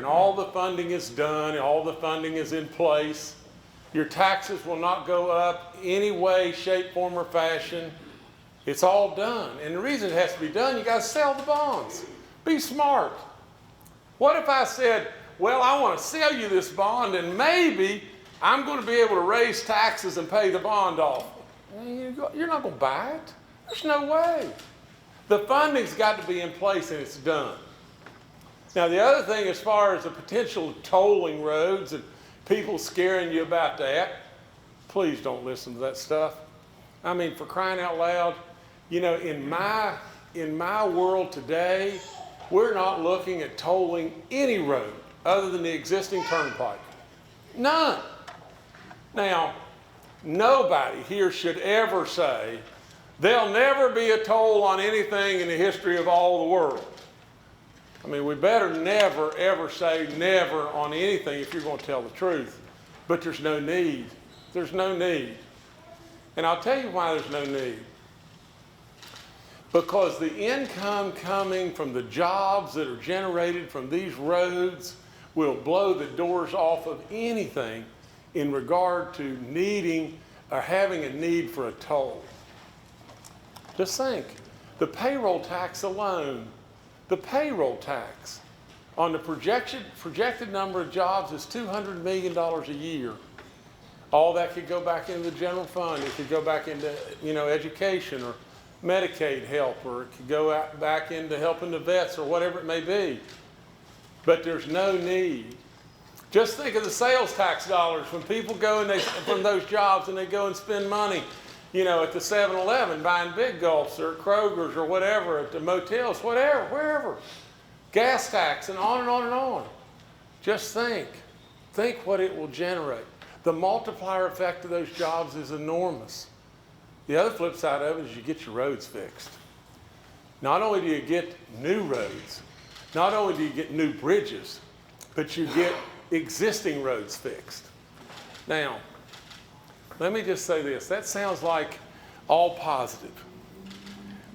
and all the funding is done, and all the funding is in place. Your taxes will not go up any way, shape, form, or fashion. It's all done. And the reason it has to be done, you got to sell the bonds. Be smart. What if I said, well, I want to sell you this bond and maybe I'm going to be able to raise taxes and pay the bond off? You're not going to buy it. There's no way. The funding's got to be in place and it's done. Now the other thing, as far as the potential tolling roads and people scaring you about that, please don't listen to that stuff. I mean, for crying out loud, you know, in my world today, we're not looking at tolling any road other than the existing turnpike. None. Now, nobody here should ever say, there'll never be a toll on anything in the history of all the world. I mean, we better never, ever say never on anything if you're going to tell the truth. But there's no need. There's no need. And I'll tell you why there's no need. Because the income coming from the jobs that are generated from these roads will blow the doors off of anything in regard to needing or having a need for a toll. Just think, the payroll tax alone, the payroll tax on the projected number of jobs is $200 million a year. All that could go back into the general fund. It could go back into, you know, education or Medicaid help, or it could go back into helping the vets or whatever it may be. But there's no need. Just think of the sales tax dollars when people go and from those jobs and they go and spend money, you know, at the 7-Eleven buying Big Gulps or Kroger's or whatever, at the motels, whatever, wherever. Gas tax and on and on and on. Just think what it will generate. The multiplier effect of those jobs is enormous. The other flip side of it is you get your roads fixed. Not only do you get new roads, not only do you get new bridges, but you get existing roads fixed. Now, let me just say this. That sounds like all positive.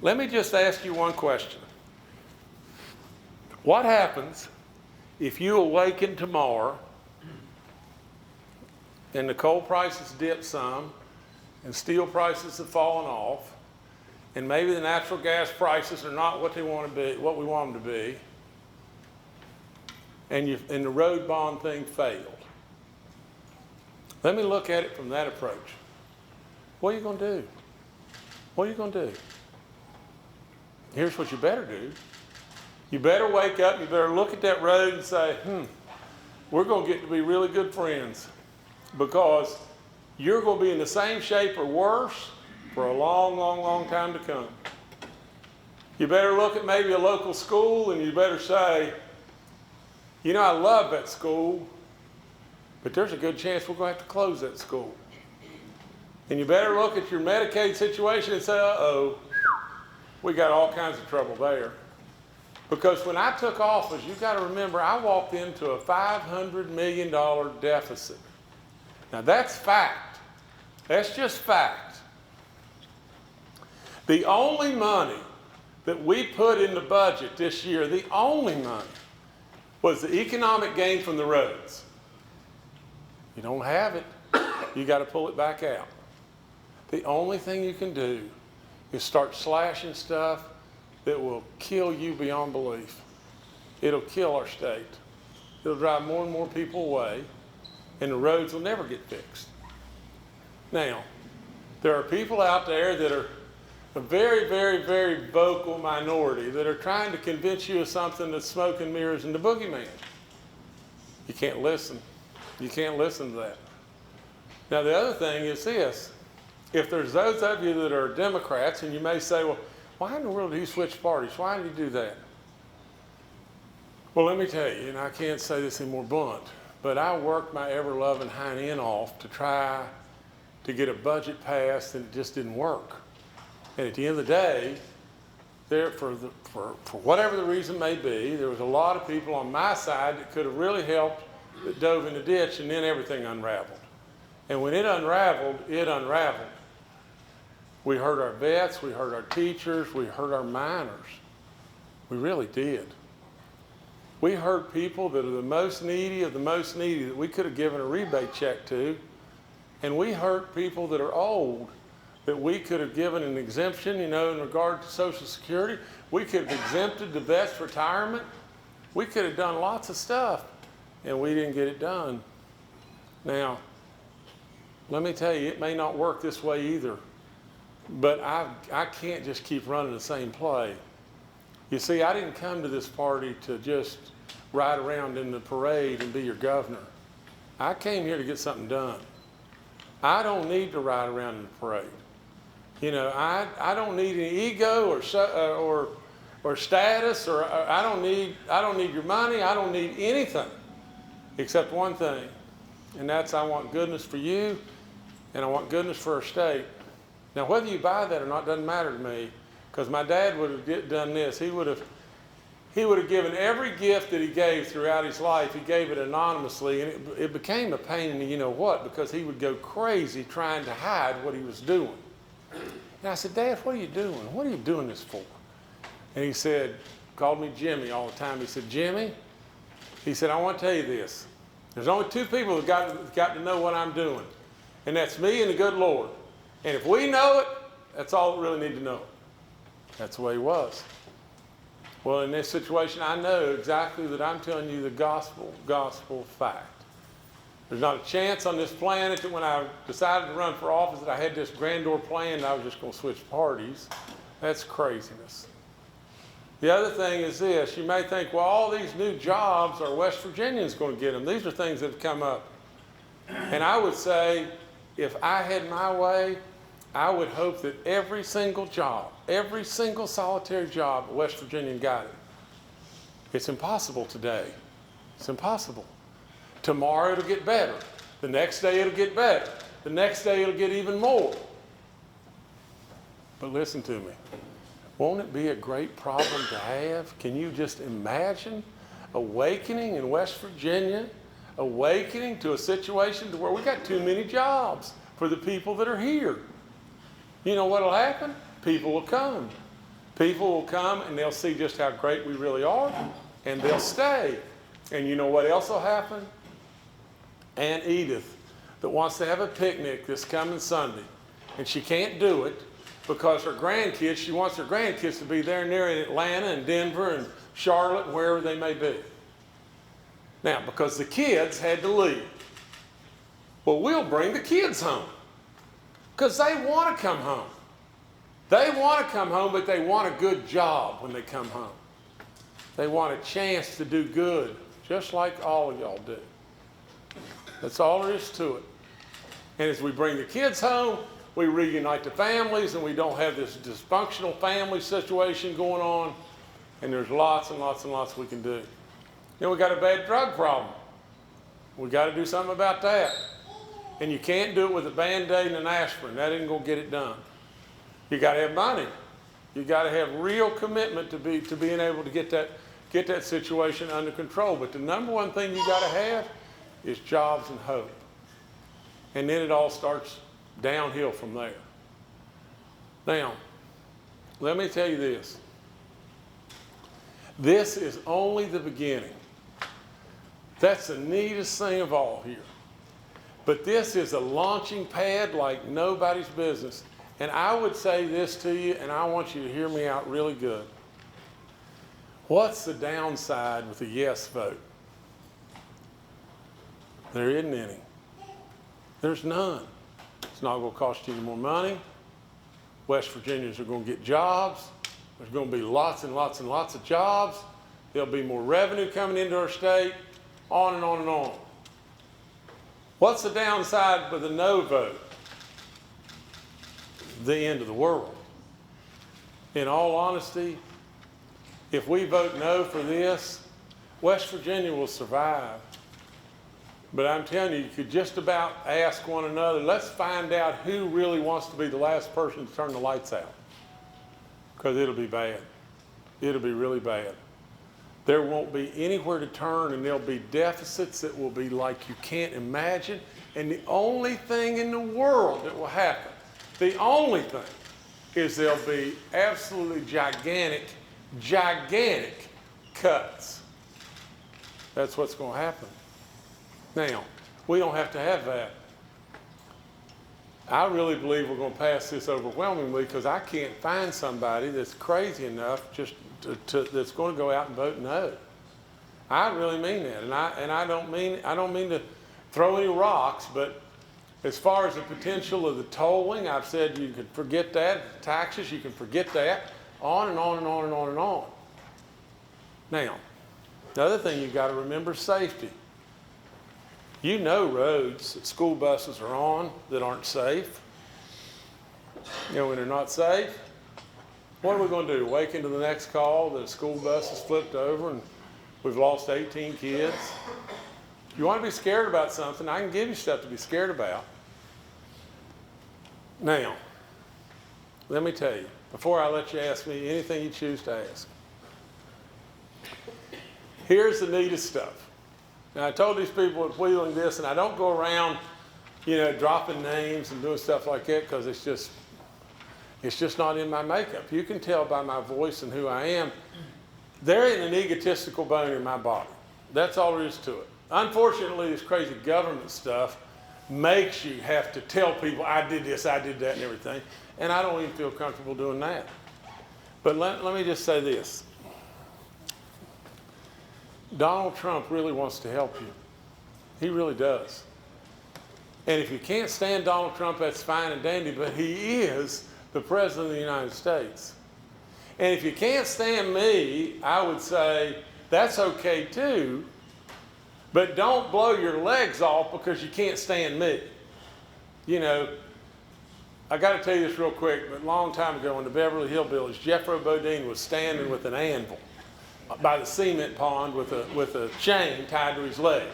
Let me just ask you one question. What happens if you awaken tomorrow and the coal prices dip some, and steel prices have fallen off, and maybe the natural gas prices are not what they want to be, what we want them to be, and the road bond thing failed? Let me look at it from that approach. What are you going to do? What are you going to do? Here's what you better do. You better wake up, you better look at that road and say, we're going to get to be really good friends, because you're going to be in the same shape or worse for a long, long, long time to come. You better look at maybe a local school and you better say, you know, I love that school, but there's a good chance we're going to have to close that school. And you better look at your Medicaid situation and say, uh-oh, we got all kinds of trouble there. Because when I took office, you've got to remember, I walked into a $500 million deficit. Now that's fact. That's just fact. The only money that we put in the budget this year, the only money, was the economic gain from the roads. You don't have it, you got to pull it back out. The only thing you can do is start slashing stuff that will kill you beyond belief. It'll kill our state. It'll drive more and more people away, and the roads will never get fixed. Now, there are people out there that are a very, very, very vocal minority that are trying to convince you of something that's smoke and mirrors and the boogeyman. You can't listen. You can't listen to that. Now, the other thing is this. If there's those of you that are Democrats, and you may say, well, why in the world do you switch parties? Why did you do that? Well, let me tell you, and I can't say this any more blunt, but I worked my ever-loving hind end off to try to get a budget passed, and it just didn't work. And at the end of the day, for whatever the reason may be, there was a lot of people on my side that could have really helped that dove in the ditch, and then everything unraveled. And when it unraveled, it unraveled. We hurt our vets, we hurt our teachers, we hurt our miners. We really did. We hurt people that are the most needy of the most needy that we could have given a rebate check to. And we hurt people that are old that we could have given an exemption, in regard to Social Security. We could have exempted the best retirement. We could have done lots of stuff, and we didn't get it done. Now, let me tell you, it may not work this way either, but I can't just keep running the same play. You see, I didn't come to this party to just ride around in the parade and be your governor. I came here to get something done. I don't need to ride around in the parade. I don't need any ego or status, or I don't need your money. I don't need anything except one thing, and that's I want goodness for you, and I want goodness for our state. Now, whether you buy that or not doesn't matter to me, because my dad would have done this. He would have given every gift that he gave throughout his life. He gave it anonymously, and it became a pain in the you-know-what, because he would go crazy trying to hide what he was doing. And I said, Dad, what are you doing? What are you doing this for? And he said, called me Jimmy all the time. He said, Jimmy, he said, I want to tell you this. There's only two people that got to know what I'm doing, and that's me and the good Lord. And if we know it, that's all we really need to know. That's the way he was. Well, in this situation, I know exactly that I'm telling you the gospel fact. There's not a chance on this planet that when I decided to run for office that I had this grandeur plan and I was just going to switch parties. That's craziness. The other thing is this. You may think, well, all these new jobs are West Virginians going to get them. These are things that have come up. And I would say, if I had my way, I would hope that every single job, every single solitary job, a West Virginian got it. It's impossible today. It's impossible. Tomorrow it'll get better. The next day it'll get better. The next day it'll get even more. But listen to me. Won't it be a great problem to have? Can you just imagine awakening in West Virginia, awakening to a situation to where we got too many jobs for the people that are here? You know what will happen? People will come. People will come and they'll see just how great we really are, and they'll stay. And you know what else will happen? Aunt Edith, that wants to have a picnic this coming Sunday, and she can't do it because she wants her grandkids to be there and there in Atlanta and Denver and Charlotte and wherever they may be. Now, because the kids had to leave. Well, we'll bring the kids home because they want to come home. They want to come home, but they want a good job when they come home. They want a chance to do good, just like all of y'all do. That's all there is to it. And as we bring the kids home, we reunite the families, and we don't have this dysfunctional family situation going on. And there's lots and lots and lots we can do. We got a bad drug problem. We got to do something about that. And you can't do it with a Band-Aid and an aspirin. That ain't going to get it done. You got to have money. You got to have real commitment to being able to get that situation under control. But the number one thing you got to have is jobs and hope. And then it all starts downhill from there. Now, let me tell you this. This is only the beginning. That's the neatest thing of all here. But this is a launching pad like nobody's business. And I would say this to you, and I want you to hear me out really good. What's the downside with a yes vote? There isn't any. There's none. It's not going to cost you any more money. West Virginians are going to get jobs. There's going to be lots and lots and lots of jobs. There'll be more revenue coming into our state, on and on and on. What's the downside with a no vote? The end of the world. In all honesty, if we vote no for this, West Virginia will survive. But I'm telling you, you could just about ask one another, let's find out who really wants to be the last person to turn the lights out. Because it'll be bad. It'll be really bad. There won't be anywhere to turn, and there'll be deficits that will be like you can't imagine. And the only thing in the world that will happen, the only thing, is there'll be absolutely gigantic cuts. That's what's going to happen. Now, we don't have to have that. I really believe we're going to pass this overwhelmingly because I can't find somebody that's crazy enough just that's going to go out and vote no. I really mean that, and I don't mean to throw any rocks, but as far as the potential of the tolling, I've said you can forget that. Taxes, you can forget that. On and on and on and on and on. Now, the other thing you've got to remember is safety. You know roads that school buses are on that aren't safe. You know, when they're not safe, what are we going to do? Wake into the next call that a school bus has flipped over and we've lost 18 kids? If you want to be scared about something, I can give you stuff to be scared about. Now, let me tell you, before I let you ask me anything you choose to ask, here's the neatest stuff. Now, I told these people at Wheeling this, and I don't go around, you know, dropping names and doing stuff like that because it's just not in my makeup. You can tell by my voice and who I am. There ain't an egotistical bone in my body. That's all there is to it. Unfortunately, this crazy government stuff makes you have to tell people, I did this, I did that, and everything. And I don't even feel comfortable doing that. But let me just say this. Donald Trump really wants to help you. He really does. And if you can't stand Donald Trump, that's fine and dandy, but he is the President of the United States. And if you can't stand me, I would say that's okay too, but don't blow your legs off because you can't stand me. You know, I got to tell you this real quick, but a long time ago in the Beverly Hillbillies, Jethro Bodine was standing with an anvil by the cement pond with a chain tied to his leg.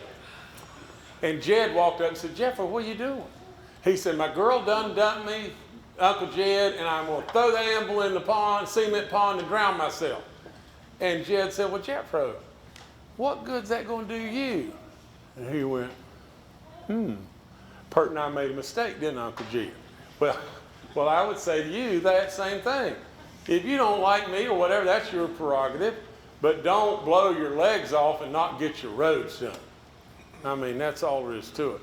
And Jed walked up and said, Jethro, what are you doing? He said, my girl done dumped me, Uncle Jed, and I'm going to throw the anvil in the pond, cement pond, and drown myself. And Jed said, well, Jethro, what good's that going to do you? And he went, Pert and I made a mistake, didn't Uncle Jed? Well, I would say to you that same thing. If you don't like me or whatever, that's your prerogative. But don't blow your legs off and not get your roads done. I mean, that's all there is to it.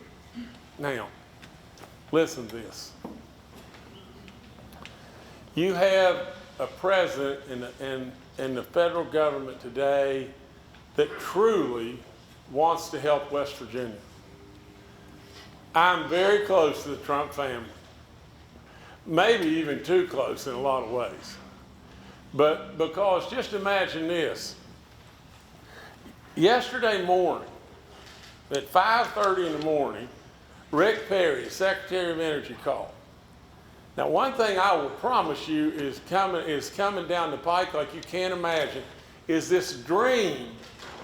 Now, listen to this. You have a president in the federal government today that truly wants to help West Virginia. I'm very close to the Trump family. Maybe even too close in a lot of ways. But because, just imagine this. Yesterday morning, at 5:30 in the morning, Rick Perry, Secretary of Energy, called. Now, one thing I will promise you is coming down the pike like you can't imagine, is this dream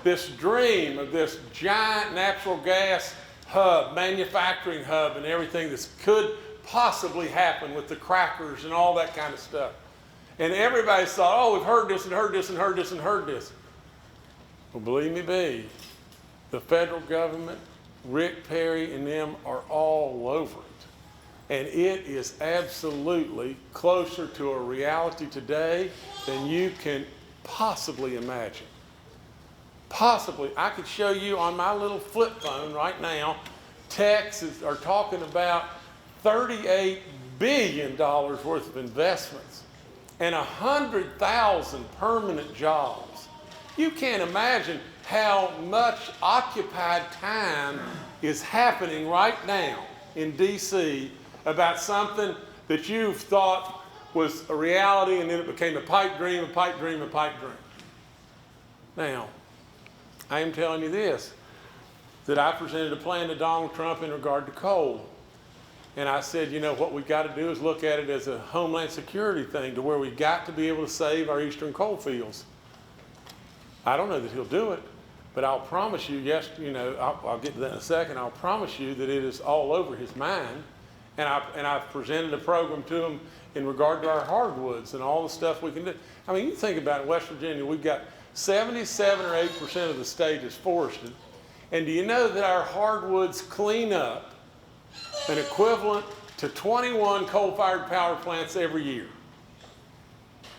of this giant natural gas hub, manufacturing hub, and everything that could possibly happen with the crackers and all that kind of stuff. And everybody thought, oh, we've heard this and heard this and heard this and heard this. Well, believe me, the federal government, Rick Perry and them are all over it. And it is absolutely closer to a reality today than you can possibly imagine. Possibly. I could show you on my little flip phone right now, techs are talking about $38 billion worth of investments and 100,000 permanent jobs. You can't imagine how much occupied time is happening right now in D.C. about something that you've thought was a reality and then it became a pipe dream, a pipe dream, a pipe dream. Now, I am telling you this, that I presented a plan to Donald Trump in regard to coal. And I said, you know, what we've got to do is look at it as a homeland security thing to where we've got to be able to save our eastern coal fields. I don't know that he'll do it, but I'll promise you, yes, you know, I'll get to that in a second. I'll promise you that it is all over his mind. And I've presented a program to him in regard to our hardwoods and all the stuff we can do. I mean, you think about it, West Virginia, we've got 77 or 8% of the state is forested. And do you know that our hardwoods clean up an equivalent to 21 coal-fired power plants every year?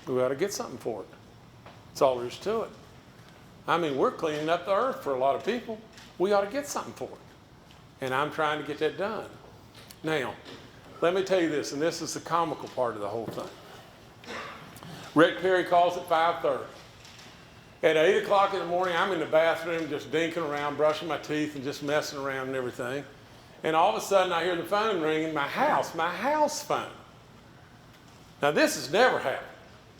We ought to get something for it. That's all there is to it. I mean, we're cleaning up the earth for a lot of people. We ought to get something for it. And I'm trying to get that done. Now, let me tell you this, and this is the comical part of the whole thing. Rick Perry calls at 5:30. At 8 o'clock in the morning, I'm in the bathroom just dinking around, brushing my teeth and just messing around and everything. And all of a sudden, I hear the phone ringing, my house phone. Now, this has never happened.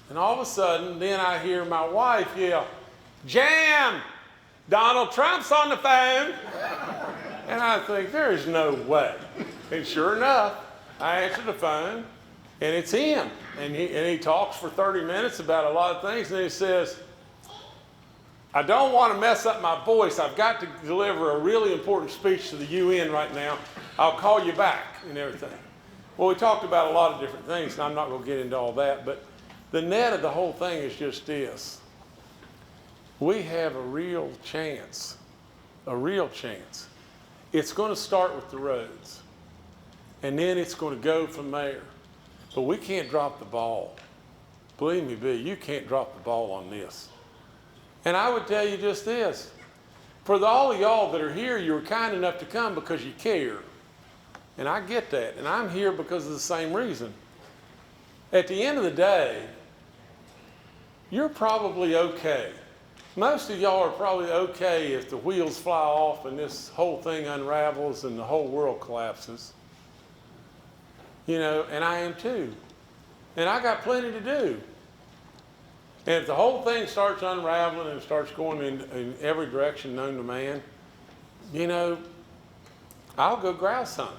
And all of a sudden, then I hear my wife yell, "Jam, Donald Trump's on the phone." And I think, there is no way. And sure enough, I answer the phone, and it's him. And he talks for 30 minutes about a lot of things, and he says, "I don't want to mess up my voice. I've got to deliver a really important speech to the UN right now. I'll call you back," and everything. Well, we talked about a lot of different things, and I'm not going to get into all that, but the net of the whole thing is just this. We have a real chance, a real chance. It's going to start with the roads, and then it's going to go from there. But we can't drop the ball. Believe me, B, you can't drop the ball on this. And I would tell you just this. For all of y'all that are here, you were kind enough to come because you care. And I get that. And I'm here because of the same reason. At the end of the day, you're probably okay. Most of y'all are probably okay if the wheels fly off and this whole thing unravels and the whole world collapses. You know, and I am too. And I got plenty to do. And if the whole thing starts unraveling and starts going in every direction known to man, you know, I'll go grab something.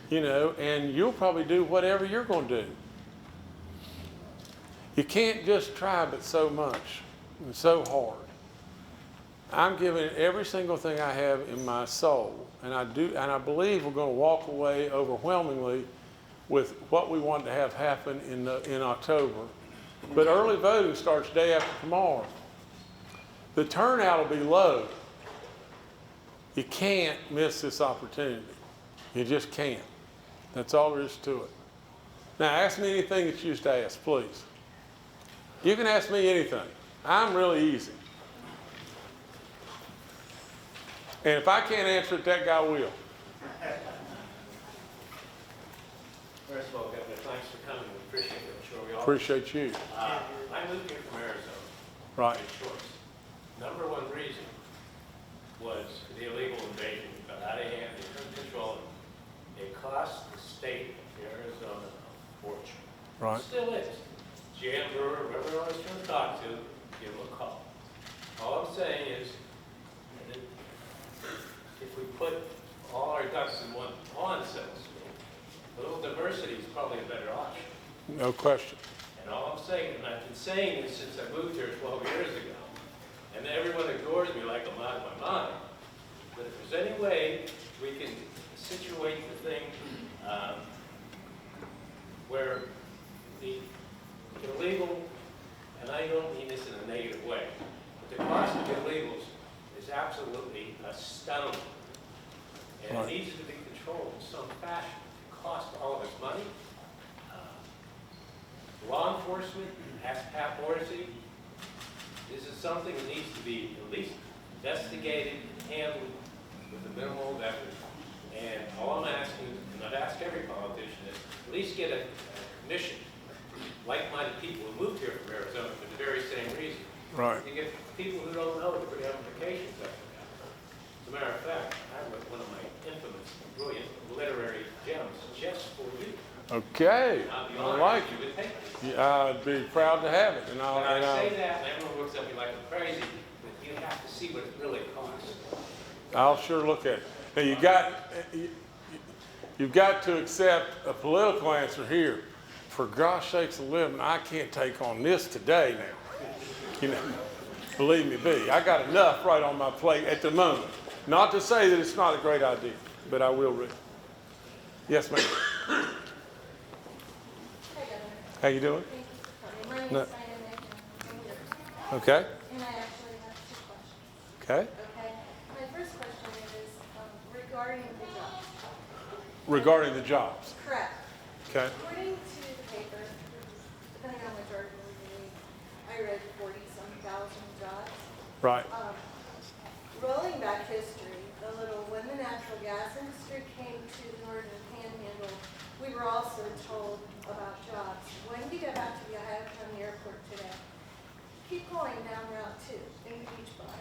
You know, and you'll probably do whatever you're going to do. You can't just try but so much and so hard. I'm giving it every single thing I have in my soul. And I believe we're going to walk away overwhelmingly with what we want to have happen in October. But early voting starts day after tomorrow. The turnout will be low. You can't miss this opportunity. You just can't. That's all there is to it. Now, ask me anything that you used to ask, please. You can ask me anything. I'm really easy. And if I can't answer it, that guy will. First of all, Governor, thanks for coming. We appreciate it. I'm sure we all Appreciate you. I moved here from Arizona. Right. By choice. Number one reason was the illegal invasion got out of hand. They couldn't control it. It cost the state of Arizona a fortune. Right. It still is. Jan Brewer, whoever I was trying to talk to, give them a call. All I'm saying is, that if we put all our ducks in one pond, so to speak, a little diversity is probably a better option. No question. And all I'm saying, and I've been saying this since I moved here 12 years ago, and everyone ignores me like I'm out of my mind, but if there's any way we can situate the thing where the illegal, and I don't mean this in a negative way, but the cost of the illegals is absolutely astounding. And Right. it needs to be controlled in some fashion. It costs all of us money. Law enforcement has to have horsey. This is something that needs to be at least investigated and handled with a minimal effort. And all I'm asking, and I've asked every politician, is at least get a commission, like-minded people who moved here from Arizona for the very same reason. Right. You get people who don't know that we're having vacations up there. As a matter of fact, I have one of my infamous, brilliant literary gems just for you. Okay. I'll be I honored like if you would take this. it. Yeah, I'd be proud to have it. And When I say that, and everyone looks at me like I'm crazy, but you have to see what it really costs. I'll sure look at it. Now you've got to accept a political answer here. For gosh sakes of living, I can't take on this today now. You know, believe me, B, I got enough right on my plate at the moment. Not to say that it's not a great idea, but I will read. Yes, ma'am. Hi, Governor. How you doing? Thank you for coming. My name No. is Diane Nick, Okay. and I actually have two questions. Okay. Okay. My first question is regarding the jobs. Regarding the jobs. Correct. Okay. According to the paper, depending on which article you read, I read 40-some thousand jobs. Right. Rolling back history a little, when the natural gas industry came to the northern panhandle, we were also told about jobs. When you go back to the Ohio County Airport today, keep going down Route 2 in the beach bar,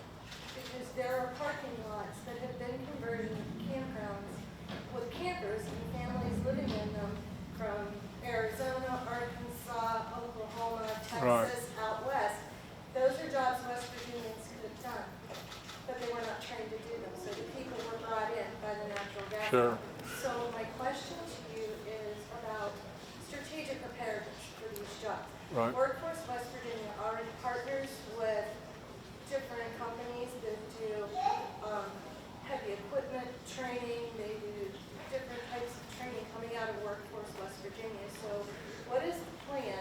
because there are parking lots that have been converted into campgrounds with campers and families living in them from Arizona, Arkansas, Oklahoma, Texas, out west. Those are jobs West Virginians could have done, but they were not trained to do them. So the people were brought in by the natural gas. Sure. So my question to you is about strategic preparedness for these jobs. Right. Workforce West Virginia already partners with different companies that do heavy equipment training. They do different types of training coming out of Workforce West Virginia. So what is the plan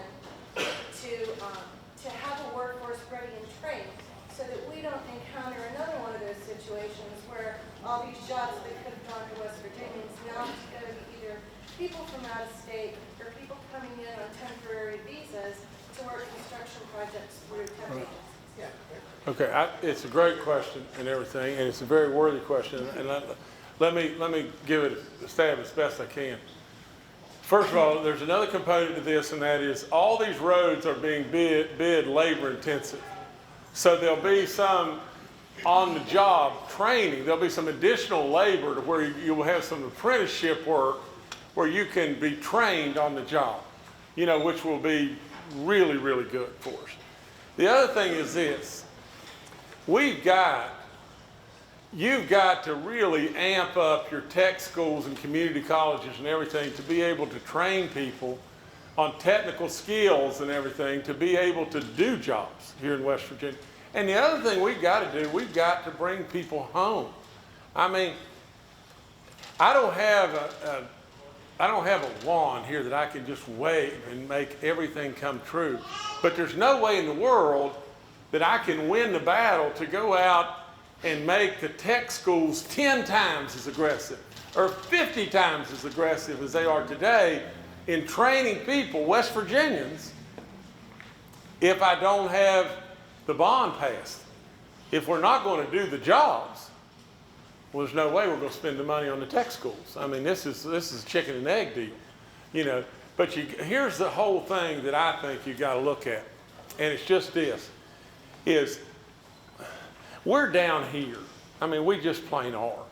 to have a workforce ready and trained so that we don't encounter another one of those situations where all these jobs that could have gone to West Virginians now have to go to either people from out of state or people coming in on temporary visas to work construction projects through temp agencies? Okay, it's a great question and everything, and it's a very worthy question. And let me give it a stab as best I can. First of all, there's another component to this, and that is all these roads are being bid labor intensive. So there'll be some on-the-job training. There'll be some additional labor to where you will have some apprenticeship work where you can be trained on the job, you know, which will be really, really good for us. The other thing is this. You've got to really amp up your tech schools and community colleges and everything to be able to train people on technical skills and everything to be able to do jobs here in West Virginia. And the other thing we've got to do, we've got to bring people home. I mean, I don't have a wand here that I can just wave and make everything come true. But there's no way in the world that I can win the battle to go out and make the tech schools 10 times as aggressive or 50 times as aggressive as they are today in training people, West Virginians, if I don't have the bond passed. If we're not going to do the jobs, well, there's no way we're going to spend the money on the tech schools. I mean, this is a chicken and egg deal, you know. But here's the whole thing that I think you got to look at, and it's just this: is we're down here. I mean, we just plain are.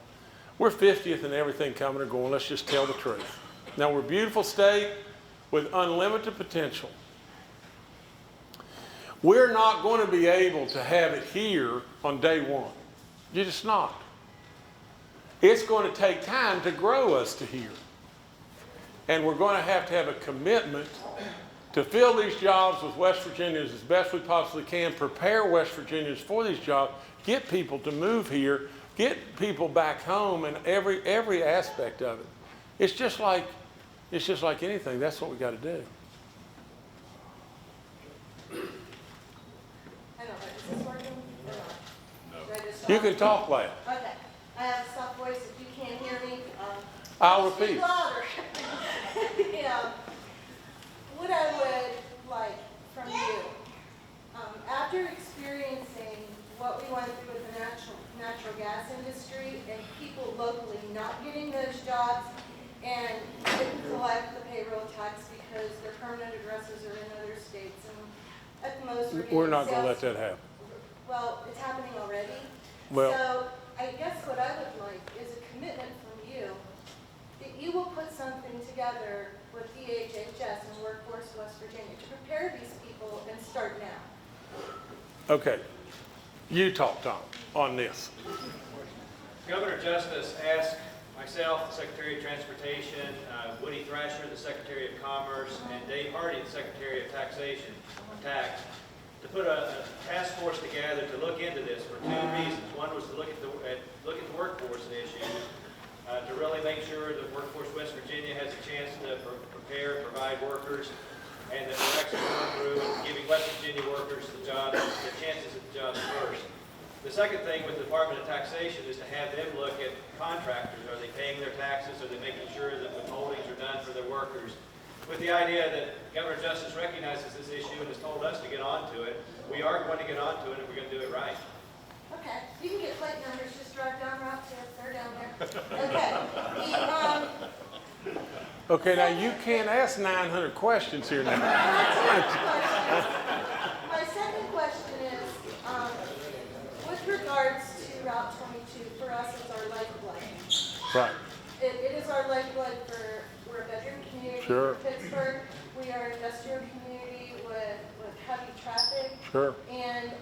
We're 50th and everything coming or going. Let's just tell the truth. Now, we're a beautiful state with unlimited potential. We're not going to be able to have it here on day one. You're just not. It's going to take time to grow us to here. And we're going to have a commitment to fill these jobs with West Virginians as best we possibly can, prepare West Virginians for these jobs, get people to move here, get people back home, and every aspect of it. It's just like anything. That's what we got to do. I don't know, is this working or not? No. You can talk loud. Okay, I have a soft voice. If you can't hear me, I'll repeat. speak louder. What I would like from you, after experiencing what we went through with the natural gas industry and people locally not getting those jobs and couldn't collect the payroll tax because their permanent addresses are in other states, and at the most We're not going to let that happen. Well, it's happening already. Well, so I guess what I would like is a commitment from you that you will put something together with DHHS and Workforce West Virginia to prepare these people and start now. Okay. You talk, Tom, on this. Governor Justice asked myself, the Secretary of Transportation, Woody Thrasher, the Secretary of Commerce, and Dave Hardy, the Secretary of Tax, to put a task force together to look into this for two reasons. One was to look at the workforce issue, to really make sure that Workforce West Virginia has a chance to prepare, provide workers, and that we're actually going through and giving West Virginia workers the chances at the jobs first. The second thing with the Department of Taxation is to have them look at contractors. Are they paying their taxes? Are they making sure that withholdings are done for their workers? With the idea that Governor Justice recognizes this issue and has told us to get onto it, we are going to get onto it and we're going to do it right. Okay, you can get plate numbers, just drive down Route 2, they're down there. Okay. Okay, now you can't ask 900 questions here now. My second question is, with regards to Route 22, for us, it's our lifeblood. Right. It is our lifeblood for, we're a bedroom community Sure. in Pittsburgh. We are an industrial community with heavy traffic. Sure. And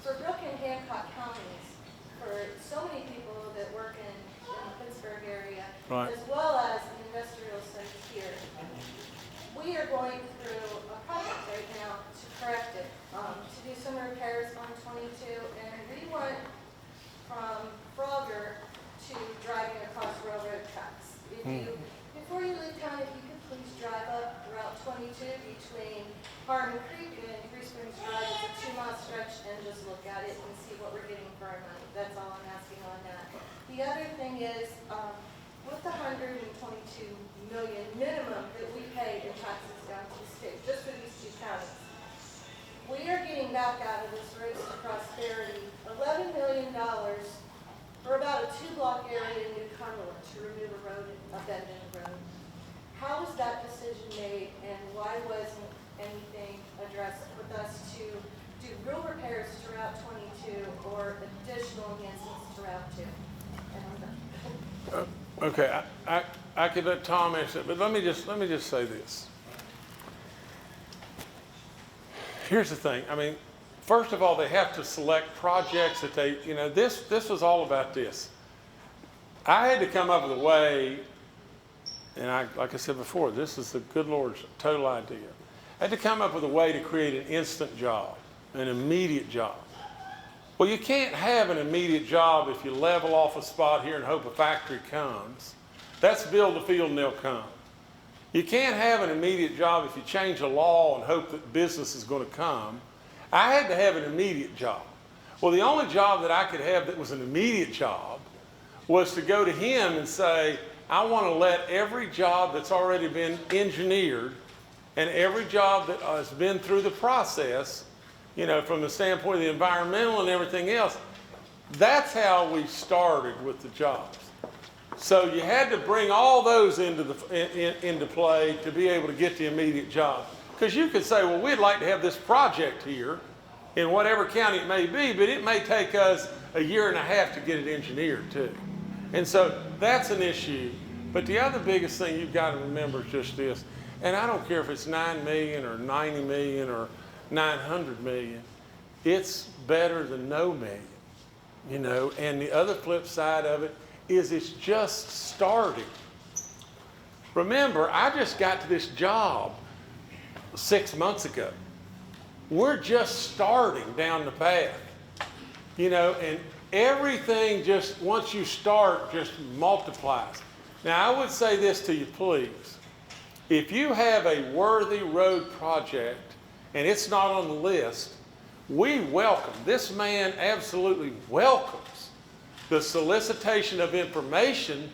for Brooke and Hancock counties, for so many people that work in the Pittsburgh area, Right. as well as the industrial sites here, we are going through a project right now to correct it, to do some repairs on 22, and we went from Frogger to driving across railroad tracks. Before you leave town, if you could please drive up Route 22 between Harmon Creek and Three Springs Drive. It's a 2-mile stretch, and just look at it and see what we're getting for our money. That's all I'm asking on that. The other thing is, with the $122 million minimum that we pay in taxes down to the state, just for these 2 counties, we are getting back out of this Roadstoprosperity $11 million for about a 2-block area in New Cumberland to remove a road, a bend in the road. How was that decision made, and why wasn't anything addressed with us to do real repairs to Route 22 or additional enhancements to Route 2? And I'm done. Okay, I could let Tom answer it, but let me just say this. Here's the thing. I mean, first of all, they have to select projects that they, this was all about this. I had to come up with a way, and like I said before, this is the good Lord's total idea. I had to come up with a way to create an instant job, an immediate job. Well, you can't have an immediate job if you level off a spot here and hope a factory comes. That's build a field and they'll come. You can't have an immediate job if you change a law and hope that business is going to come. I had to have an immediate job. Well, the only job that I could have that was an immediate job was to go to him and say, I want to let every job that's already been engineered and every job that has been through the process, from the standpoint of the environmental and everything else, that's how we started with the jobs. So you had to bring all those into play to be able to get the immediate job. Because you could say, well, we'd like to have this project here in whatever county it may be, but it may take us a year and a half to get it engineered too. And so that's an issue. But the other biggest thing you've got to remember is just this, and I don't care if it's 9 million or 90 million or 900 million, it's better than no million, and the other flip side of it is it's just starting. Remember, I just got to this job 6 months ago. We're just starting down the path, and everything just, once you start, just multiplies. Now, I would say this to you, please. If you have a worthy road project and it's not on the list, we welcome, this man absolutely welcomes the solicitation of information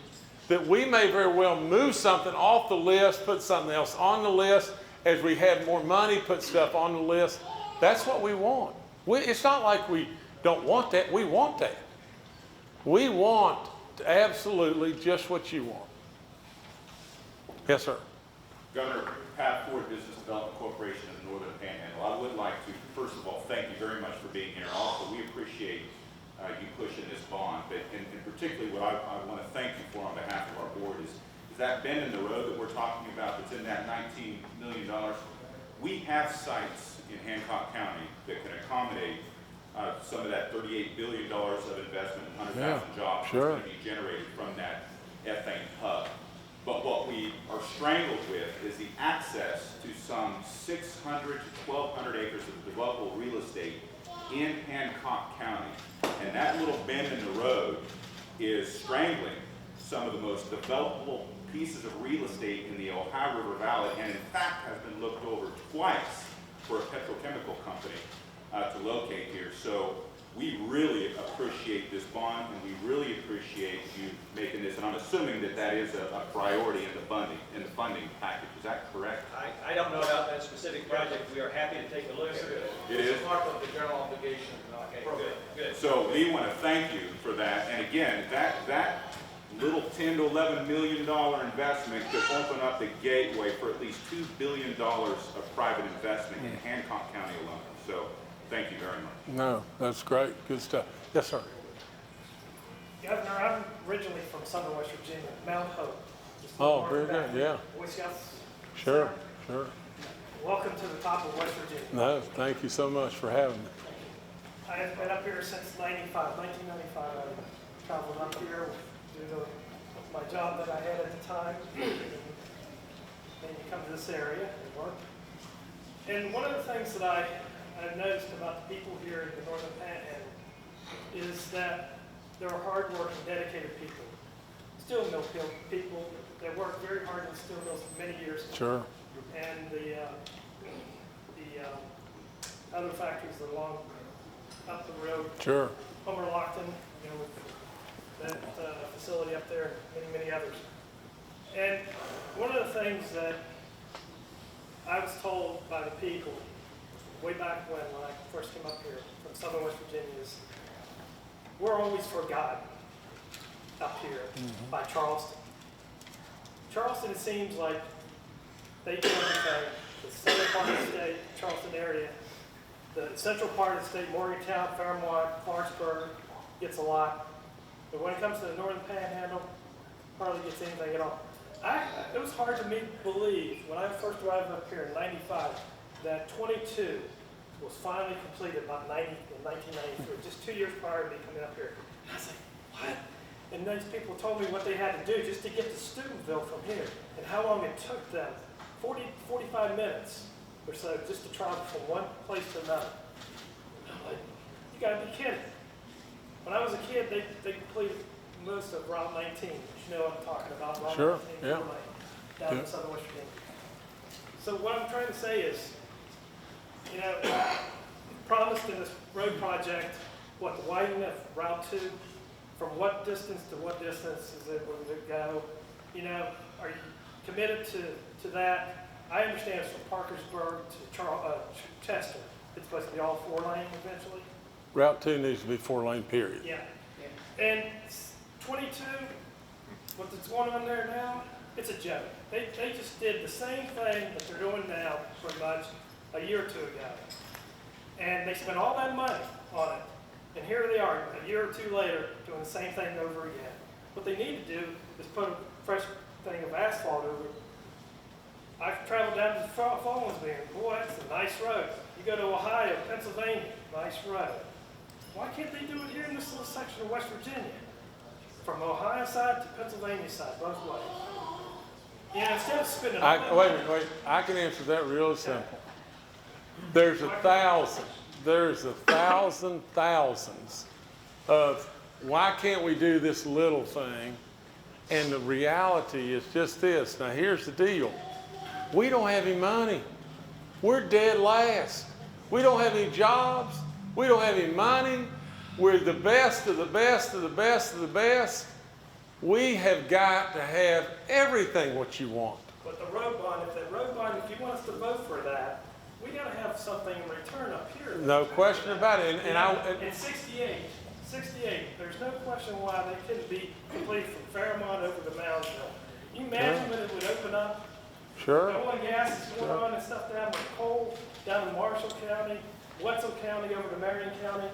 that we may very well move something off the list, put something else on the list. As we have more money, put stuff on the list. That's what we want. It's not like we don't want that. We want that. We want absolutely just what you want. Yes, sir. Governor, Pat Ford, Business Development Corporation of the Northern Panhandle. I would like to, first of all, thank you very much for being here. Also, we appreciate you pushing this bond, but and particularly what I want to thank you for on behalf of our board is that bend in the road that we're talking about that's in that $19 million. We have sites in Hancock County that can accommodate some of that $38 billion of investment and 100,000 jobs that's going to be generated from that ethane hub. But what we are strangled with is the access to some 600 to 1,200 acres of developable real estate in Hancock County. And that little bend in the road is strangling some of the most developable pieces of real estate in the Ohio River Valley, and in fact has been looked over twice for a petrochemical company to locate here. So we really appreciate this bond, and we really appreciate you making this, and I'm assuming that that is a priority in the funding package. Is that correct? I don't know about that specific project. We are happy to take a look at it. It is? It's part of the general obligation program. Good. So we want to thank you for that. And again, that little $10 to $11 million investment could open up the gateway for at least $2 billion of private investment in Hancock County alone. So thank you very much. No, that's great. Good stuff. Yes, sir. Governor, I'm originally from Southern West Virginia, Mount Hope. Just Oh, north very of that good, yeah. Boy Scouts. Sure, Center. sure. Welcome to the top of West Virginia. No, thank you so much for having me. I have been up here since 1995. I traveled up here due to my job that I had at the time. Then you come to this area and work. And one of the things that I've noticed about the people here in the Northern Panhandle is that there are hardworking, dedicated people. Steel mill people that work very hard in steel mills for many years. Sure. And the other factories that are along up the road, Sure. Homer Lockton, you know, with that facility up there, and many others. And one of the things that I was told by the people way back when I first came up here from Southern West Virginia is we're always forgotten up here by Charleston. Charleston, it seems like they do everything. The southern part of the state, Charleston area, the central part of the state, Morgantown, Fairmont, Clarksburg, gets a lot. But when it comes to the Northern Panhandle, hardly gets anything at all. It was hard for me to believe when I first arrived up here in '95 that 22 was finally completed about in 1993, just 2 years prior to me coming up here. And I was like, what? And these people told me what they had to do just to get to Steubenville from here and how long it took them, 45 minutes or so, just to travel from one place to another. And I'm like, you gotta be kidding. When I was a kid, they completed most of Route 19. You know what I'm talking about, Route Sure, 19, yeah. down Yeah. in Southern West Virginia. So what I'm trying to say is, you know, promised in this road project, what, the widening of Route 2, from what distance to what distance is it going to go? You know, are you committed to that? I understand it's from Parkersburg to Chester. It's supposed to be all 4-lane eventually. Route 2 needs to be 4-lane, period. Yeah. And 22, what's going on there now, it's a joke. They just did the same thing that they're doing now pretty much a year or two ago. And they spent all that money on it. And here they are, a year or two later, doing the same thing over again. What they need to do is put a fresh thing of asphalt over it. I've traveled down to Fallonsville, and boy, that's a nice road. You go to Ohio, Pennsylvania, nice road. Why can't they do it here in this little section of West Virginia? From Ohio side to Pennsylvania side, both ways. Yeah, instead of spending all that money- Wait. I can answer that real simple. There's thousands of why can't we do this little thing? And the reality is just this. Now here's the deal. We don't have any money. We're dead last. We don't have any jobs. We don't have any money. We're the best of the best of the best of the best. We have got to have everything what you want. But the road bond, if you want us to vote for that, we gotta have something in return up here. No question about it. In 68, there's no question why they couldn't be completed from Fairmont over to Moundsville. Can you imagine when it would open up? Sure. The oil and gas is going on and stuff down in Cole, down in Marshall County, Wetzel County over to Marion County.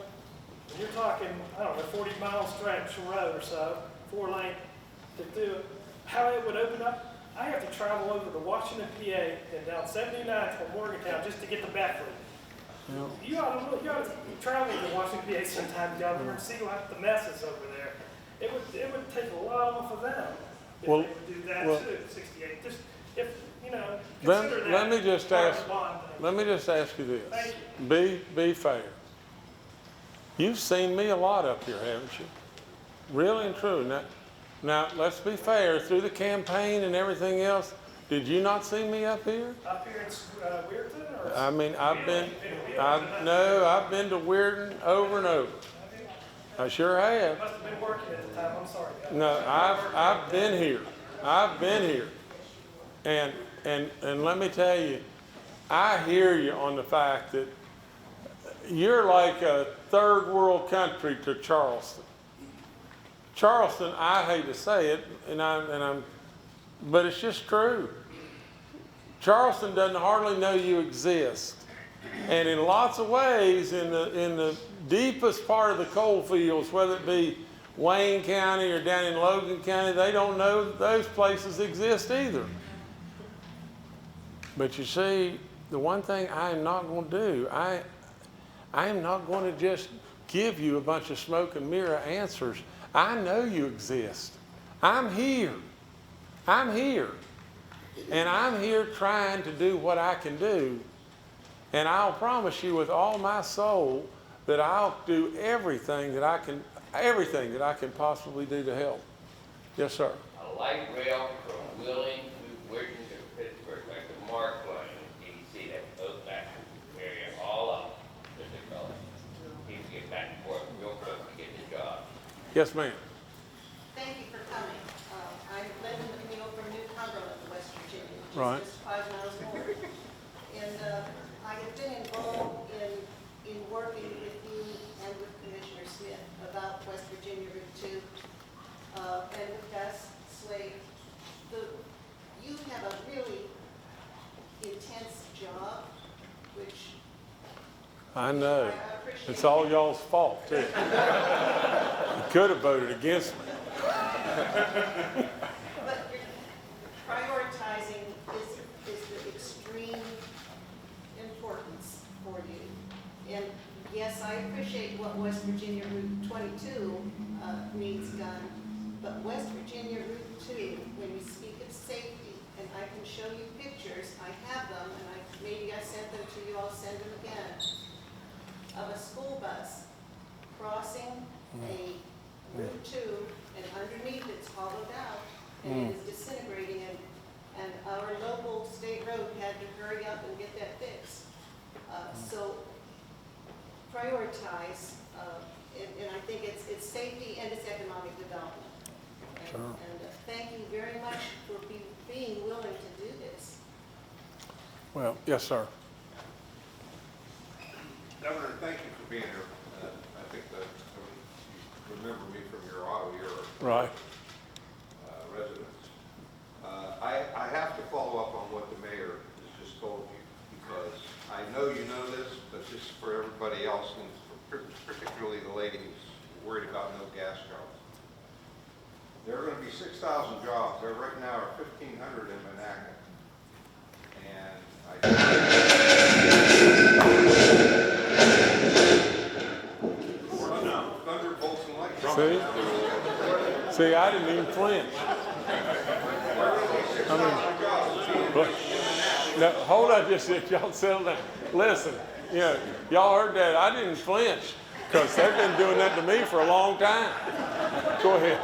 And you're talking, I don't know, 40-mile stretch road or so, 4-lane to do it. How it would open up, I have to travel over to Washington, PA, and down 79 from Morgantown just to get to Beckley. Yeah. You ought to travel to Washington, PA sometime, Governor, and see what the mess is over there. It would take a lot off of them if Well- they would do that well- too, 68. Just, if, you know, consider that. Let me just part of ask. the bond thing. Let me just ask you this. Thank Be fair. You've seen me a lot up here, haven't you? Really and true. Now let's be fair. Through the campaign and everything else, did you not see me up here? Up here in Weirton or? I mean, I've been. In No, I've been to Weirton over and over. I sure have. Must have been working at the time, I'm sorry. No, I've been here. I've been here. And let me tell you, I hear you on the fact that you're like a third world country to Charleston. Charleston, I hate to say it, but it's just true. Charleston doesn't hardly know you exist. And in lots of ways, in the deepest part of the coal fields, whether it be Wayne County or down in Logan County, they don't know that those places exist either. But you see, the one thing I am not going to do, I am not going to just give you a bunch of smoke and mirror answers. I know you exist. I'm here. I'm here. And I'm here trying to do what I can do. And I'll promise you with all my soul that I'll do everything that I can possibly do to help. Yes, sir. A light rail from Wheeling to Weirton to Pittsburgh, like the Mark line, DC, that goes back to the area all up to the color. People get back and forth real quick to get the job. Yes, ma'am. Thank you for coming. I live in the commute from New Cumberland, West Virginia, which is Right. just 5 miles north. And I have been involved in working with you and with Commissioner Smith about West Virginia Route 2 and with Gus Slade. You have a really intense job, which I know. I appreciate. It's all y'all's fault, too. You could have voted against me. But prioritizing is the extreme importance for you. And yes, I appreciate what West Virginia Route 22 needs done, but West Virginia Route 2, when you speak of safety, and I can show you pictures, I have them, and maybe I sent them to you, I'll send them again, of a school bus crossing a Route 2, and underneath it's hollowed out, and it is disintegrating, and our local state road had to hurry up and get that fixed. So prioritize, and I think it's safety and it's economic development. Sure. And thank you very much for being willing to do this. Well, yes, sir. Governor, thank you for being here. I think that you remember me from your auto year Right. residence. I have to follow up on what the mayor has just told you, because I know you know this, but just for everybody else, and particularly the lady who's worried about no gas jobs. There are going to be 6,000 jobs. There right now are 1,500 in Monaca. And thunderbolts and lightning. See, I didn't even flinch. Look, no, hold on just a second. Y'all settle down. Listen, y'all heard that. I didn't flinch because they've been doing that to me for a long time. Go ahead.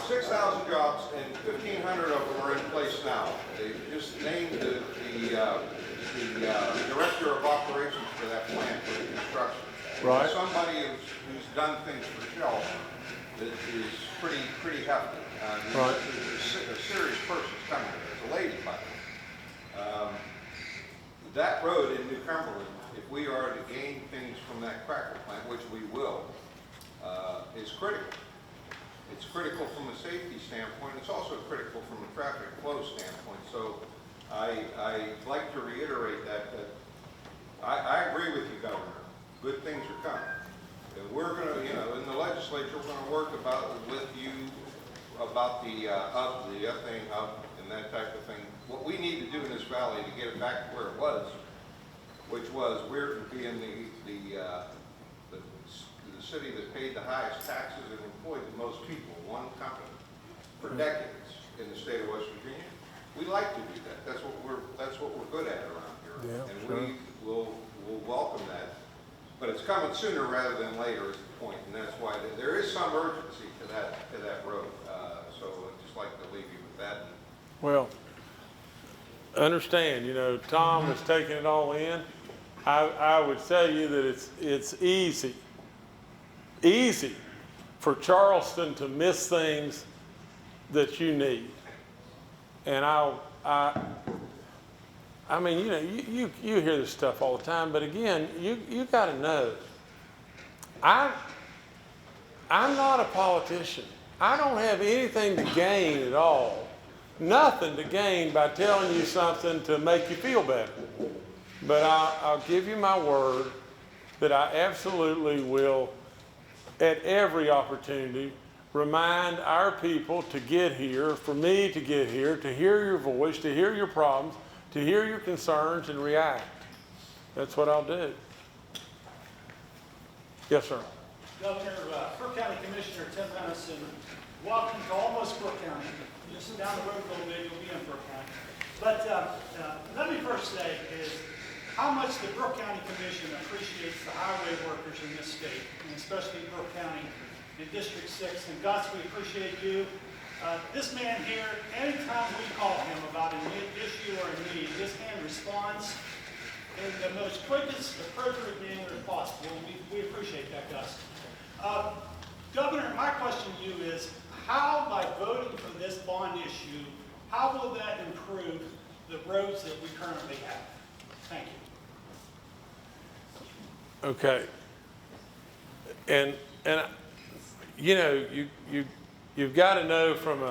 6,000 jobs, and 1,500 of them are in place now. They just named the director of operations for that plant for the construction. Right. Somebody who's done things for Shell that is pretty hefty. Right. There's a serious person coming there. There's a lady, by the way. That road in New Cumberland, if we are to gain things from that cracker plant, which we will, is critical. It's critical from a safety standpoint. It's also critical from a traffic flow standpoint. So I'd like to reiterate that I agree with you, Governor. Good things are coming. And we're going to, in the legislature, we're going to work with you about the ethane hub and that type of thing. What we need to do in this valley to get it back to where it was, which was Weirton being the city that paid the highest taxes and employed the most people, one company, for decades in the state of West Virginia. We like to do that. That's what we're good at around here, Yeah, and sure. we'll welcome that. But it's coming sooner rather than later is the point, and that's why there is some urgency to that road. So I'd just like to leave you with that. Well, understand, Tom is taking it all in, I would tell you that it's easy for Charleston to miss things that you need. And I mean, you know, you hear this stuff all the time, but again, you got to know, I'm not a politician. I don't have anything to gain at all, nothing to gain by telling you something to make you feel better. But I'll give you my word that I absolutely will, at every opportunity, remind our people to get here, for me to get here, to hear your voice, to hear your problems, to hear your concerns and react. That's what I'll do. Yes, sir. Governor, Crook County Commissioner Tim Hennessy, welcome to almost Crook County. Just down the road a little bit, you'll be in Crook County. But let me first say is how much the Crook County Commission appreciates the highway workers in this state, and especially Crook County in District 6. And Gus, we appreciate you. This man here, anytime we call him about an issue or a need, this man responds in the most quickest, appropriate manner possible. We appreciate that, Gus. Governor, my question to you is, how, by voting for this bond issue, how will that improve the roads that we currently have? Thank you. Okay. And you know, you've got to know from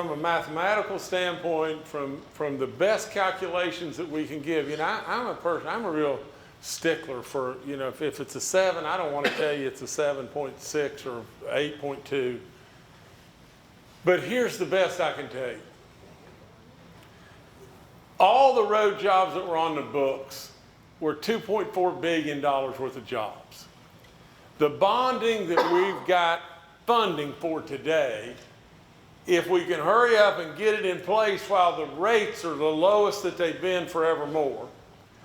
a mathematical standpoint, from the best calculations that we can give. You know, I'm a real stickler for, you know, if it's a 7, I don't want to tell you it's a 7.6 or 8.2. But here's the best I can tell you. All the road jobs that were on the books were $2.4 billion worth of jobs. The bonding that we've got funding for today, if we can hurry up and get it in place while the rates are the lowest that they've been forevermore,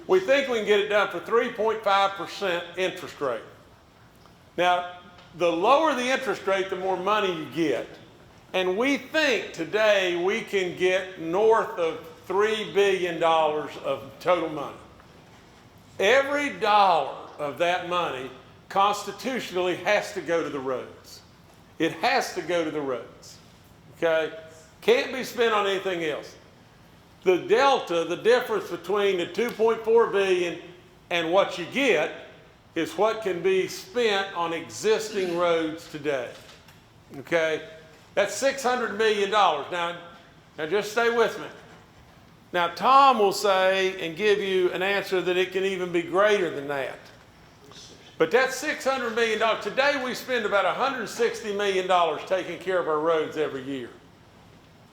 we think we can get it done for 3.5% interest rate. Now, the lower the interest rate, the more money you get. And we think today we can get north of $3 billion of total money. Every dollar of that money constitutionally has to go to the roads. It has to go to the roads, okay? Can't be spent on anything else. The delta, the difference between the 2.4 billion and what you get is what can be spent on existing roads today, okay? That's $600 million. Now just stay with me. Now, Tom will say and give you an answer that it can even be greater than that. But that's $600 million. Today, we spend about $160 million taking care of our roads every year.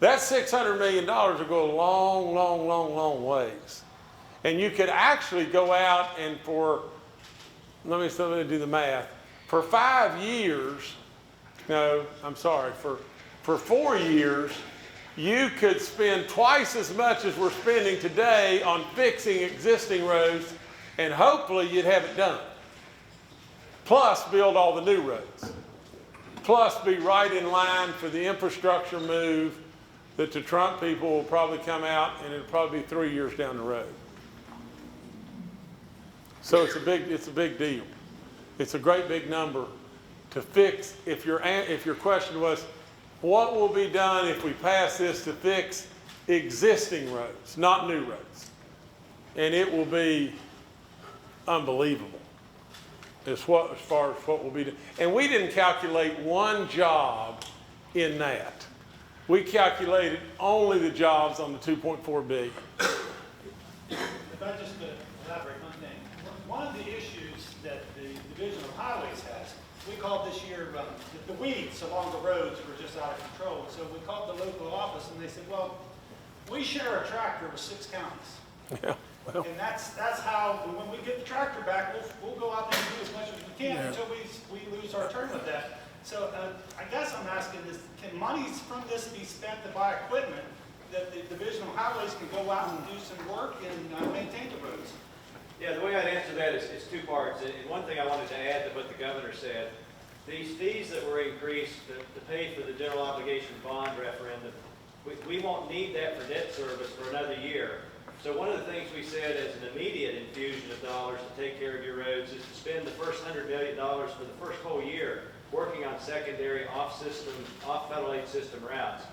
That $600 million will go a long, long, long, long ways. And you could actually go out and for 5 years, for 4 years, you could spend twice as much as we're spending today on fixing existing roads, and hopefully you'd have it done. Plus build all the new roads. Plus be right in line for the infrastructure move that the Trump people will probably come out, and it'll probably be 3 years down the road. So it's a big deal. It's a great big number to fix. If your question was, what will be done if we pass this to fix existing roads, not new roads? And it will be unbelievable as far as what will be done. And we didn't calculate one job in that. We calculated only the jobs on the 2.4 billion. If I just elaborate one thing. One of the issues that the Division of Highways has, we called this year, the weeds along the roads were just out of control. So we called the local office and they said, well, we share a tractor with 6 counties. Yeah, well. And that's how, when we get the tractor back, we'll go out there and do as much as we can until we lose our turn with that. So I guess I'm asking is, can monies from this be spent to buy equipment that the Division of Highways can go out and do some work and maintain the roads? Yeah, the way I'd answer that is 2 parts. And one thing I wanted to add to what the governor said, these fees that were increased to pay for the general obligation bond referendum, we won't need that for debt service for another year. So one of the things we said as an immediate infusion of dollars to take care of your roads is to spend the first $100 million for the first whole year working on secondary off-federal aid system routes.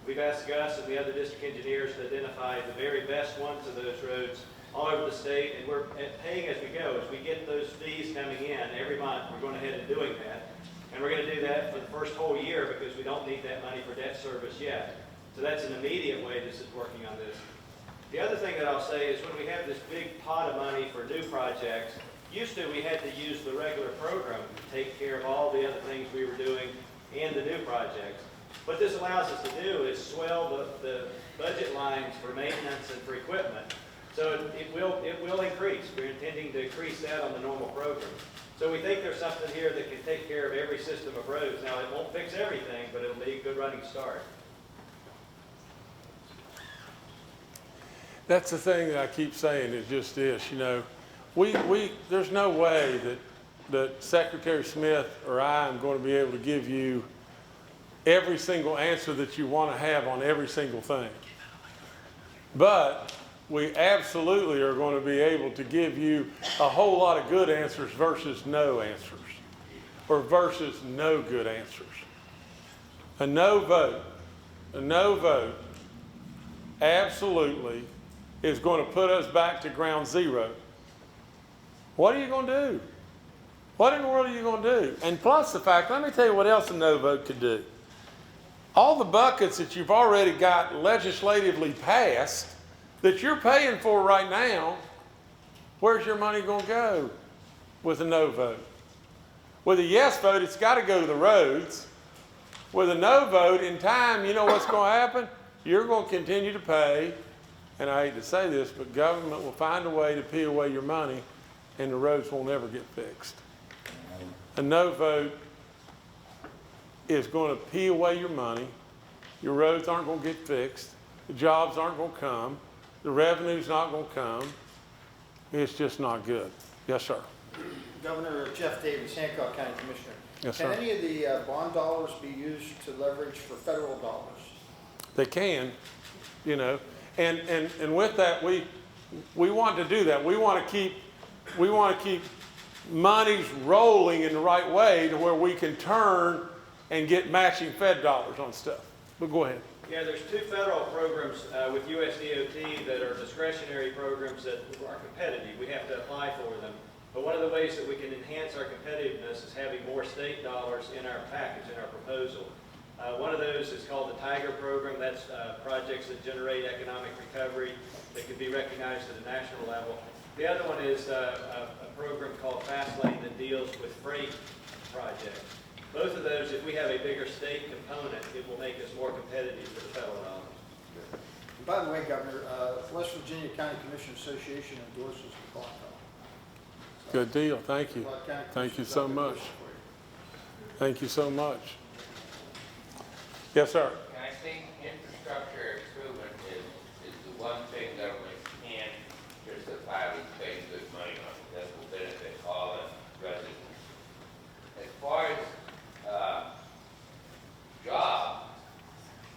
We've asked Gus and the other district engineers to identify the very best ones of those roads all over the state, and we're paying as we go. As we get those fees coming in every month, we're going ahead and doing that. And we're going to do that for the first whole year because we don't need that money for debt service yet. So that's an immediate way this is working on this. The other thing that I'll say is when we have this big pot of money for new projects, used to we had to use the regular program to take care of all the other things we were doing and the new projects. What this allows us to do is swell the budget lines for maintenance and for equipment. So it will increase. We're intending to increase that on the normal program. So we think there's something here that can take care of every system of roads. Now, it won't fix everything, but it'll be a good running start. That's the thing that I keep saying is just this, you know, there's no way that Secretary Smith or I am going to be able to give you every single answer that you want to have on every single thing. But we absolutely are going to be able to give you a whole lot of good answers versus no answers, or versus no good answers. A no vote absolutely is going to put us back to ground zero. What are you going to do? What in the world are you going to do? And plus the fact, let me tell you what else a no vote could do. All the buckets that you've already got legislatively passed that you're paying for right now, where's your money going to go with a no vote? With a yes vote, it's got to go to the roads. With a no vote, in time, you know what's going to happen? You're going to continue to pay, and I hate to say this, but government will find a way to peel away your money, and the roads will never get fixed. A no vote is going to peel away your money. Your roads aren't going to get fixed. The jobs aren't going to come. The revenue's not going to come. It's just not good. Yes, sir. Governor Jeff Davis, Hancock County Commissioner. Yes, sir. Can any of the bond dollars be used to leverage for federal dollars? They can, you know, and with that, we want to do that. We want to keep monies rolling in the right way to where we can turn and get matching Fed dollars on stuff. But go ahead. Yeah, there's two federal programs with USDOT that are discretionary programs that are competitive. We have to apply for them. But one of the ways that we can enhance our competitiveness is having more state dollars in our package, in our proposal. One of those is called the Tiger program. That's projects that generate economic recovery that can be recognized at a national level. The other one is a program called Fast Lane that deals with freight projects. Both of those, if we have a bigger state component, it will make us more competitive for the federal dollars. And by the way, Governor, West Virginia County Commission Association endorses the bond bill. Good deal. Thank you. Thank you so much. Thank you so much. Yes, sir. I think infrastructure improvement is the one thing government can justifiably spend good money on that will benefit all the residents. As far as jobs,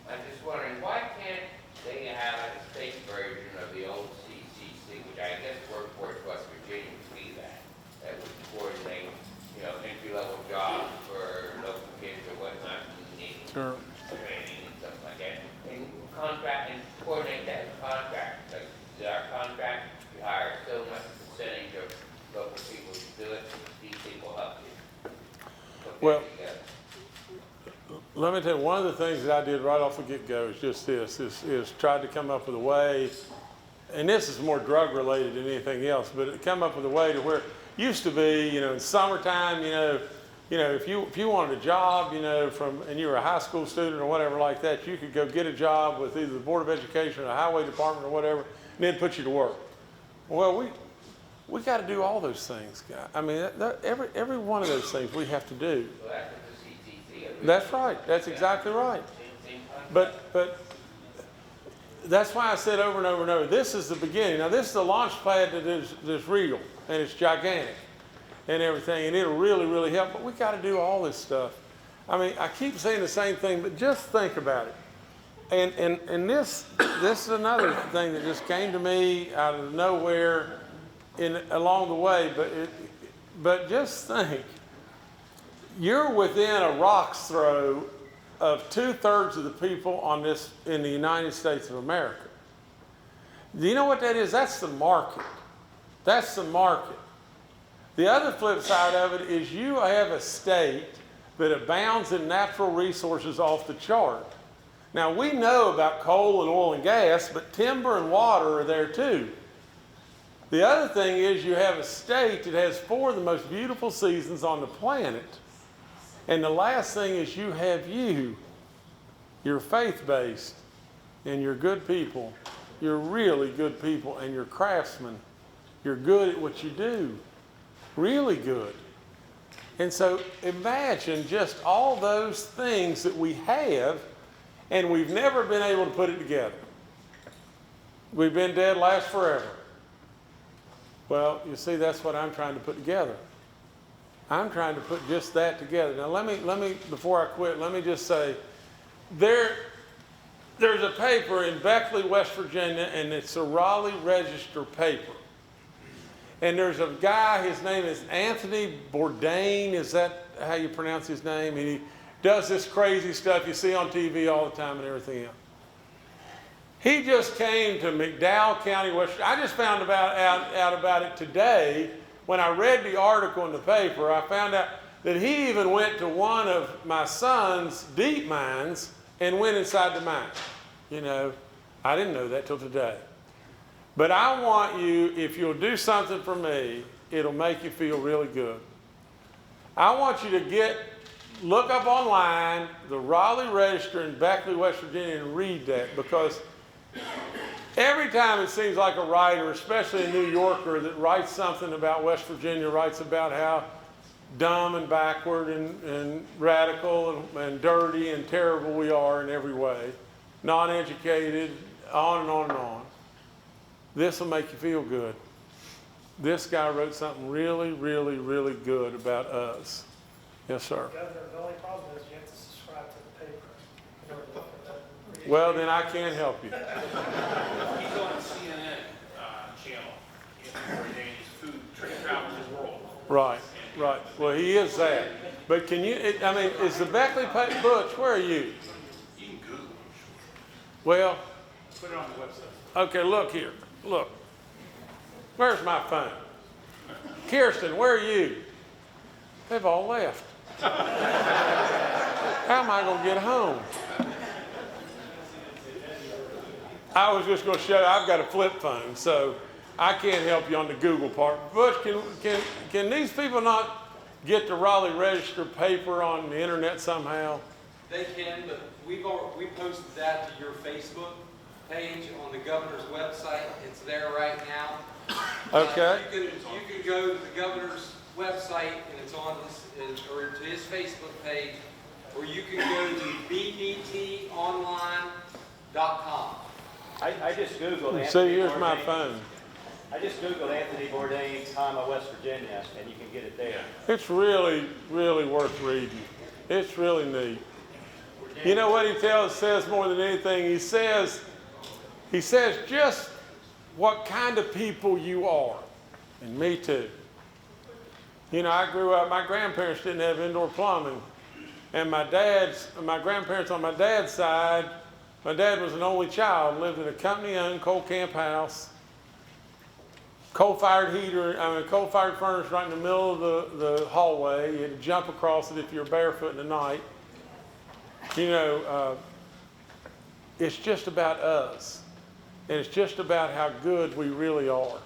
I'm just wondering why can't they have a state version of the old CCC, which I guess Workforce West Virginia would be that would coordinate, you know, entry-level jobs for local kids or whatnot who need Sure. training and stuff like that, and contract and coordinate that with contracts. Like, is our contract, we hire so much percentage of local people to do it, these people up to. Well, let me tell you, one of the things that I did right off the get-go is just this, is tried to come up with a way, and this is more drug-related than anything else, but it come up with a way to where it used to be, you know, in summertime, you know, if you wanted a job, you know, and you were a high school student or whatever like that, you could go get a job with either the Board of Education or the Highway Department or whatever, and then put you to work. Well, we got to do all those things, guys. I mean, every one of those things we have to do. That's right. That's exactly right. But that's why I said over and over and over, this is the beginning. Now, this is the launch pad that is real, and it's gigantic and everything, and it'll really, really help. But we got to do all this stuff. I mean, I keep saying the same thing, but just think about it. and this is another thing that just came to me out of nowhere along the way, but just think, you're within a rock's throw of 2/3 of the people in the United States of America. Do you know what that is? That's the market. That's the market. The other flip side of it is you have a state that abounds in natural resources off the chart. Now, we know about coal and oil and gas, but timber and water are there too. The other thing is you have a state that has 4 of the most beautiful seasons on the planet. And the last thing is you have you're faith-based, and you're good people. You're really good people, and you're craftsmen. You're good at what you do, really good. And so imagine just all those things that we have, and we've never been able to put it together. We've been dead last forever. Well, you see, that's what I'm trying to put together. I'm trying to put just that together. Now, let me, before I quit, let me just say, there's a paper in Beckley, West Virginia, and it's a Raleigh Register paper. And there's a guy, his name is Anthony Bourdain, is that how you pronounce his name? And he does this crazy stuff you see on TV all the time and everything else. He just came to McDowell County, West Virginia. I just found out about it today. When I read the article in the paper, I found out that he even went to one of my son's deep mines and went inside the mine. You know, I didn't know that till today. But I want you, if you'll do something for me, it'll make you feel really good. I want you to look up online the Raleigh Register in Beckley, West Virginia, and read that, because every time it seems like a writer, especially a New Yorker, that writes something about West Virginia, writes about how dumb and backward and radical and dirty and terrible we are in every way, non-educated, on and on and on. This will make you feel good. This guy wrote something really, really, really good about us. Yes, sir. Governor, the only problem is you have to subscribe to the paper in order to look at that. Well, then I can't help you. He's on CNN channel. His food travels the world. Right, right. Well, he is that. But can you, is the Beckley Butch, where are you? You can Google him. Well, Put it on the website. okay, look here. Look. Where's my phone? Kirsten, where are you? They've all left. How am I going to get home? I was just going to show you, I've got a flip phone, so I can't help you on the Google part. Butch, can these people not get the Raleigh Register paper on the internet somehow? They can, but we posted that to your Facebook page on the governor's website. It's there right now. Okay. You can go to the governor's website, and it's on or to his Facebook page, or you can go to bbtonline.com. I just Googled Anthony See, here's my Bourdain. phone. I just Googled Anthony Bourdain, West Virginia, and you can get it there. It's really, really worth reading. It's really neat. You know what he says more than anything? He says just what kind of people you are. And me too. You know, I grew up, my grandparents didn't have indoor plumbing. And my grandparents on my dad's side, my dad was an only child, lived in a company-owned coal camp house. Coal-fired furnace right in the middle of the hallway. You had to jump across it if you were barefoot in the night. You know, it's just about us. And it's just about how good we really are.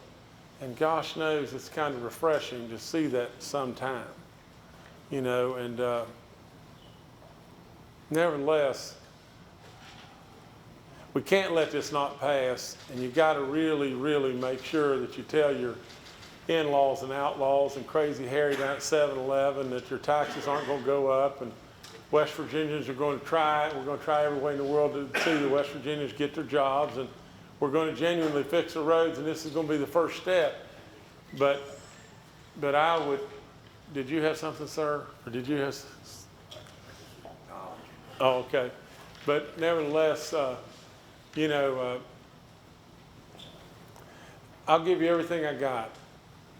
And gosh knows it's kind of refreshing to see that sometime. You know, and nevertheless, we can't let this not pass, and you've got to really, really make sure that you tell your in-laws and outlaws and Crazy Harry down at 7-Eleven that your taxes aren't going to go up, and West Virginians are going to try it. We're going to try every way in the world to see the West Virginians get their jobs, and we're going to genuinely fix the roads, and this is going to be the first step. But I would, did you have something, sir? Or did you have? Oh, okay. But nevertheless, you know, I'll give you everything I got,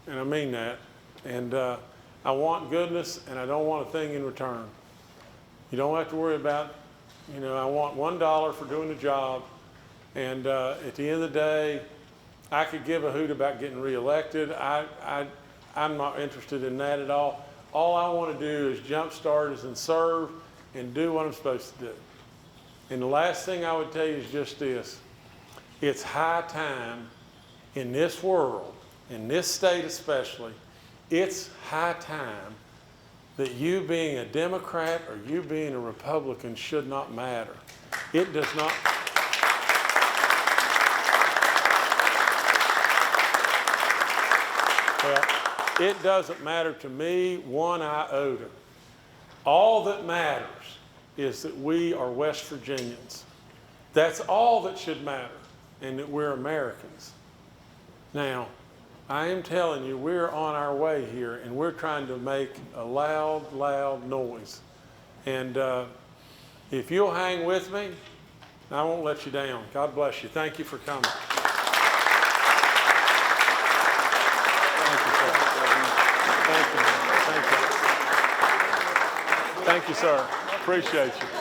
and I mean that. And I want goodness, and I don't want a thing in return. You don't have to worry about, you know, I want $1 for doing the job, and at the end of the day, I could give a hoot about getting reelected. I'm not interested in that at all. All I want to do is jump start and serve and do what I'm supposed to do. And the last thing I would tell you is just this. It's high time in this world, in this state especially, it's high time that you being a Democrat or you being a Republican should not matter. It does not. Well, it doesn't matter to me one iota. All that matters is that we are West Virginians. That's all that should matter, and that we're Americans. Now, I am telling you, we're on our way here, and we're trying to make a loud, loud noise. And if you'll hang with me, I won't let you down. God bless you. Thank you for coming. Thank you, sir. Thank you. Thank you. Thank you, sir. Appreciate you.